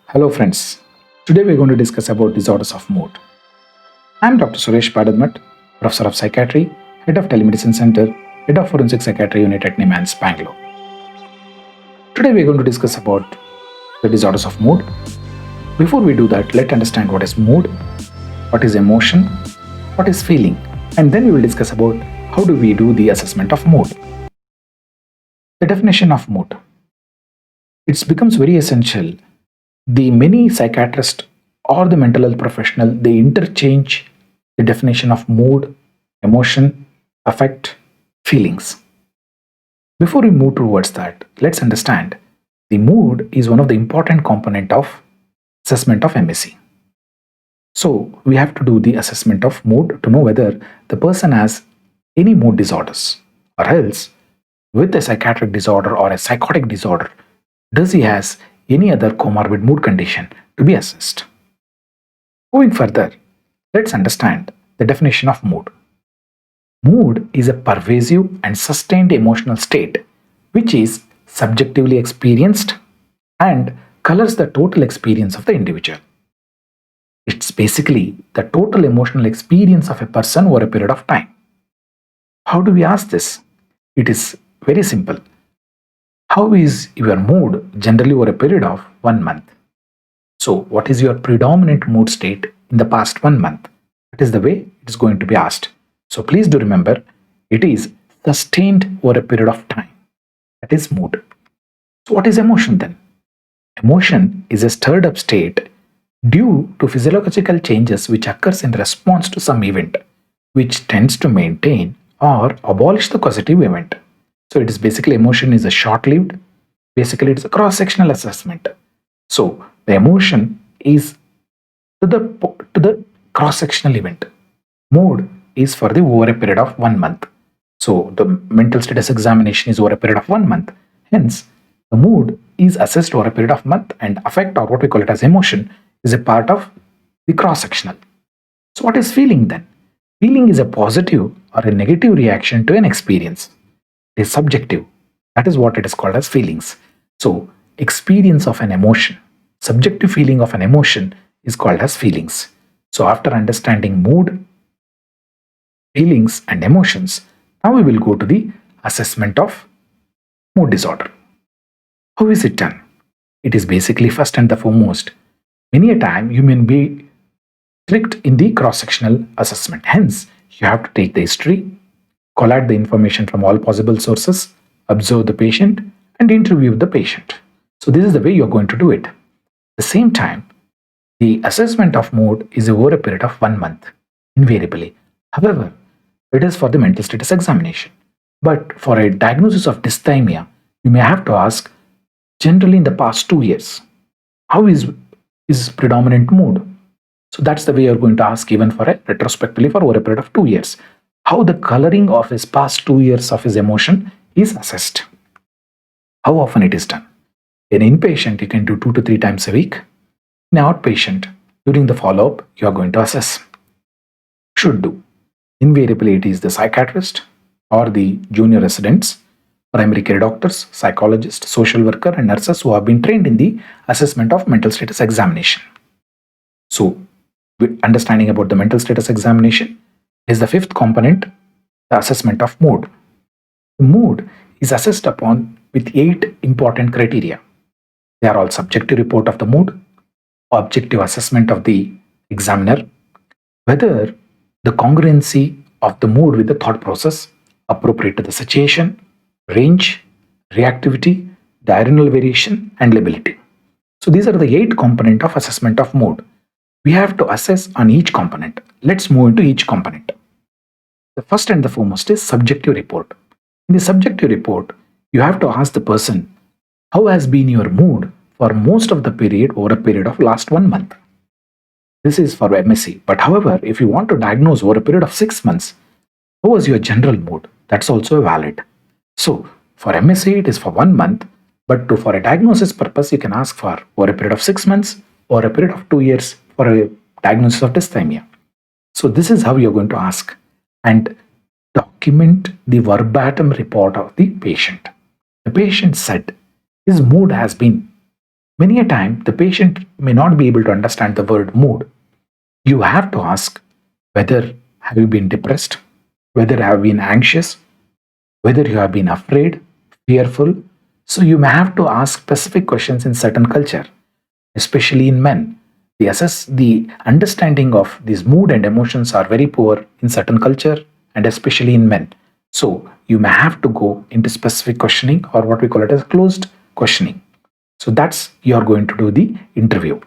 Hello friends. Today we're going to discuss about disorders of mood. I'm Dr. Suresh Padadmat, Professor of Psychiatry, Head of Telemedicine Center, Head of Forensic Psychiatry Unit at NIMANS, Bangalore. Today we're going to discuss about the disorders of mood. Before we do that, let's understand what is mood, what is emotion, what is feeling, and then we will discuss about how do we do the assessment of mood. The definition of mood. It becomes very essential. The many psychiatrists or the mental health professional, they interchange the definition of mood, emotion, affect, feelings. Before we move towards that, let's understand the mood is one of the important component of assessment of MSc. So we have to do the assessment of mood to know whether the person has any mood disorders, or else with a psychiatric disorder or a psychotic disorder, does he has any other comorbid mood condition to be assessed. Moving further, let's understand the definition of mood. Mood is a pervasive and sustained emotional state which is subjectively experienced and colors the total experience of the individual. It's basically the total emotional experience of a person over a period of time. How do we ask this? It is very simple. How is your mood generally over a period of 1 month? So, what is your predominant mood state in the past 1 month? That is the way it is going to be asked. So, please do remember it is sustained over a period of time. That is mood. So, what is emotion then? Emotion is a stirred up state due to physiological changes which occurs in response to some event which tends to maintain or abolish the causative event. So it is basically emotion is a short-lived, basically it's a cross-sectional assessment. So the emotion is to the cross-sectional event. Mood is for the over a period of 1 month. So the mental status examination is over a period of 1 month. Hence, the mood is assessed over a period of month, and affect, or what we call it as emotion, is a part of the cross-sectional. So what is feeling then? Feeling is a positive or a negative reaction to an experience. It is subjective. That is what it is called as feelings. So, experience of an emotion, subjective feeling of an emotion is called as feelings. So, after understanding mood, feelings, and emotions, now we will go to the assessment of mood disorder. How is it done? It is basically first and the foremost. Many a time you may be tricked in the cross-sectional assessment. Hence, you have to take the history, collect the information from all possible sources, observe the patient, and interview the patient. So this is the way you're going to do it. At the same time, the assessment of mood is over a period of 1 month, invariably. However, it is for the mental status examination. But for a diagnosis of dysthymia, you may have to ask, generally in the past 2 years, how is predominant mood? So that's the way you're going to ask even for a retrospectively for over a period of 2 years. How the coloring of his past 2 years of his emotion is assessed. How often it is done. In inpatient, you can do 2 to 3 times a week. In outpatient, during the follow-up, you are going to assess. Should do. Invariably, it is the psychiatrist or the junior residents, primary care doctors, psychologists, social worker, and nurses who have been trained in the assessment of mental status examination. So, understanding about the mental status examination is the fifth component, the assessment of mood. The mood is assessed upon with 8 important criteria. They are all subjective report of the mood, objective assessment of the examiner, whether the congruency of the mood with the thought process, appropriate to the situation, range, reactivity, diurnal variation, and lability. So these are the 8 component of assessment of mood. We have to assess on each component. Let's move into each component. The first and the foremost is subjective report. In the subjective report, you have to ask the person, how has been your mood for most of the period over a period of last 1 month? This is for MSc. But however, if you want to diagnose over a period of 6 months, how was your general mood? That's also valid. So for MSc, it is for 1 month, but for a diagnosis purpose, you can ask for over a period of 6 months or a period of 2 years for a diagnosis of dysthymia. So this is how you're going to ask and document the verbatim report of the patient. The patient said his mood has been Many a time, the patient may not be able to understand the word mood. You have to ask whether have you been depressed, whether you have been anxious, whether you have been afraid, fearful. So you may have to ask specific questions in certain culture, especially in men. The understanding of these mood and emotions are very poor in certain culture and especially in men. So you may have to go into specific questioning or what we call it as closed questioning. So that's you are going to do the interview.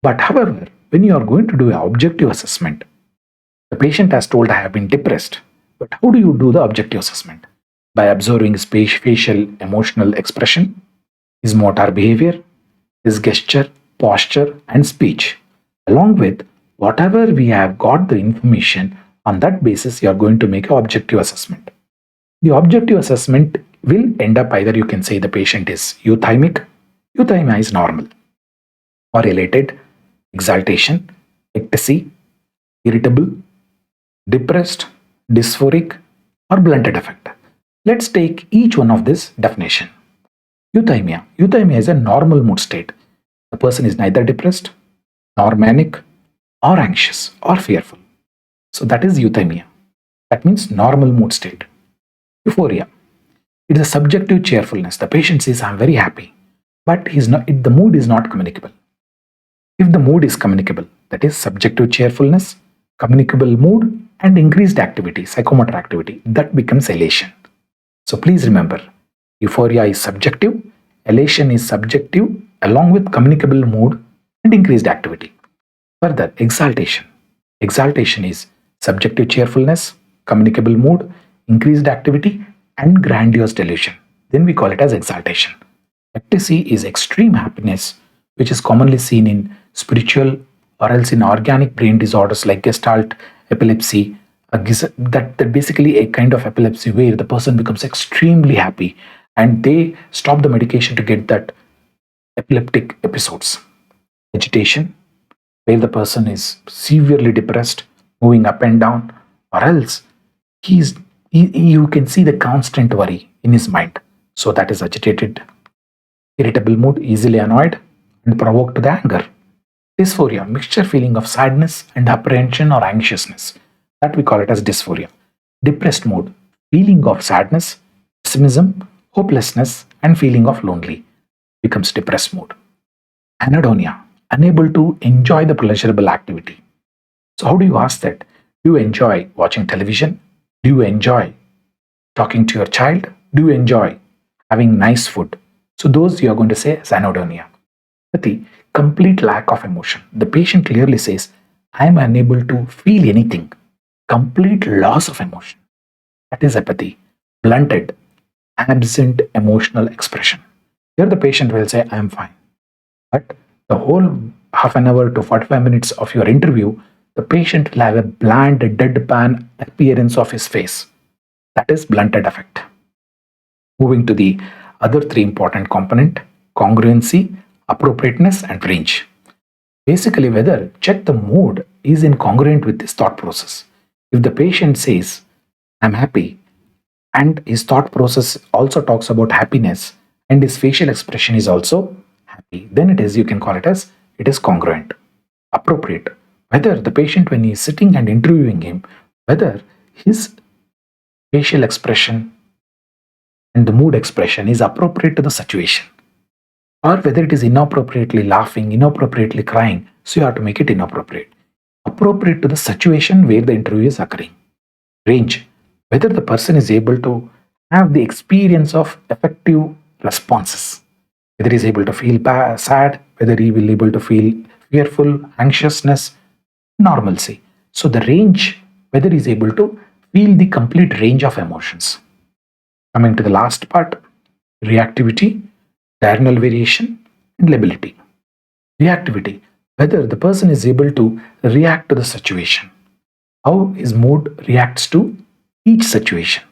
But however, when you are going to do an objective assessment, the patient has told I have been depressed. But how do you do the objective assessment? By observing his facial emotional expression, his motor behavior, his gesture, posture, and speech. Along with whatever we have got the information, on that basis, you are going to make an objective assessment. The objective assessment will end up either you can say the patient is euthymic, euthymia is normal, or elated, exaltation, ecstasy, irritable, depressed, dysphoric, or blunted affect. Let's take each one of this definition. Euthymia. Euthymia is a normal mood state. The person is neither depressed, nor manic, or anxious, or fearful. So that is euthymia. That means normal mood state. Euphoria. It is a subjective cheerfulness. The patient says, I'm very happy, but the mood is not communicable. If the mood is communicable, that is subjective cheerfulness, communicable mood, and increased activity, psychomotor activity, that becomes elation. So please remember, euphoria is subjective, elation is subjective, along with communicable mood and increased activity. Further, exaltation. Exaltation is subjective cheerfulness, communicable mood, increased activity, and grandiose delusion. Then we call it as exaltation. Ecstasy is extreme happiness, which is commonly seen in spiritual or else in organic brain disorders like Gestalt epilepsy. That basically a kind of epilepsy where the person becomes extremely happy and they stop the medication to get that epileptic episodes. Agitation, where the person is severely depressed, moving up and down, or else you can see the constant worry in his mind. So that is agitated. Irritable mood, easily annoyed and provoked to the anger. Dysphoria, mixture feeling of sadness and apprehension or anxiousness. That we call it as dysphoria. Depressed mood, feeling of sadness, pessimism, hopelessness, and feeling of lonely becomes depressed mood. Anhedonia, unable to enjoy the pleasurable activity. So how do you ask that? Do you enjoy watching television? Do you enjoy talking to your child? Do you enjoy having nice food? So those you are going to say is anhedonia. Apathy, complete lack of emotion. The patient clearly says, I am unable to feel anything. Complete loss of emotion. That is apathy. Blunted, absent emotional expression. Here the patient will say, I am fine. But the whole half an hour to 45 minutes of your interview, the patient will have a bland, deadpan appearance of his face. That is blunted affect. Moving to the other three important component, congruency, appropriateness, and range. Basically, whether check the mood is incongruent with this thought process. If the patient says, I'm happy, and his thought process also talks about happiness, and his facial expression is also happy, then you can call it as it is congruent. Appropriate. Whether the patient, when he is sitting and interviewing him, whether his facial expression and the mood expression is appropriate to the situation, or whether it is inappropriately laughing, inappropriately crying, so you have to make it inappropriate. Appropriate to the situation where the interview is occurring. Range, whether the person is able to have the experience of effective responses, whether he is able to feel sad, whether he will be able to feel fearful, anxiousness, normalcy. So the range, whether he is able to feel the complete range of emotions. Coming to the last part, reactivity, diurnal variation, and lability. Reactivity, whether the person is able to react to the situation, how his mood reacts to each situation.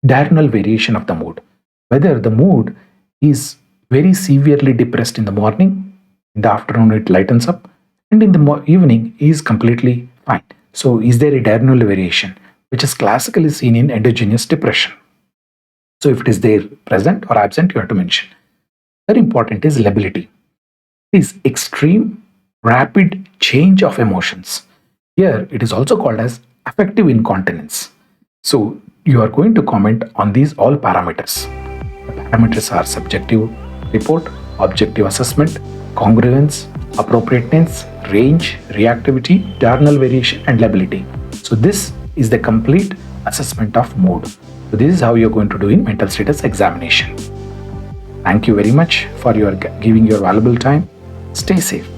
Diurnal variation of the mood, whether the mood is very severely depressed in the morning, in the afternoon it lightens up, and in the evening he is completely fine. So is there a diurnal variation, which is classically seen in endogenous depression? So if it is there present or absent, you have to mention. Very important is lability. is extreme, rapid change of emotions. Here, it is also called as affective incontinence. So, you are going to comment on these all parameters. The parameters are subjective report, objective assessment, congruence, appropriateness, range, reactivity, diurnal variation, and lability. So, this is the complete assessment of mood. So, this is how you're going to do in mental status examination. Thank you very much for your giving your valuable time. Stay safe.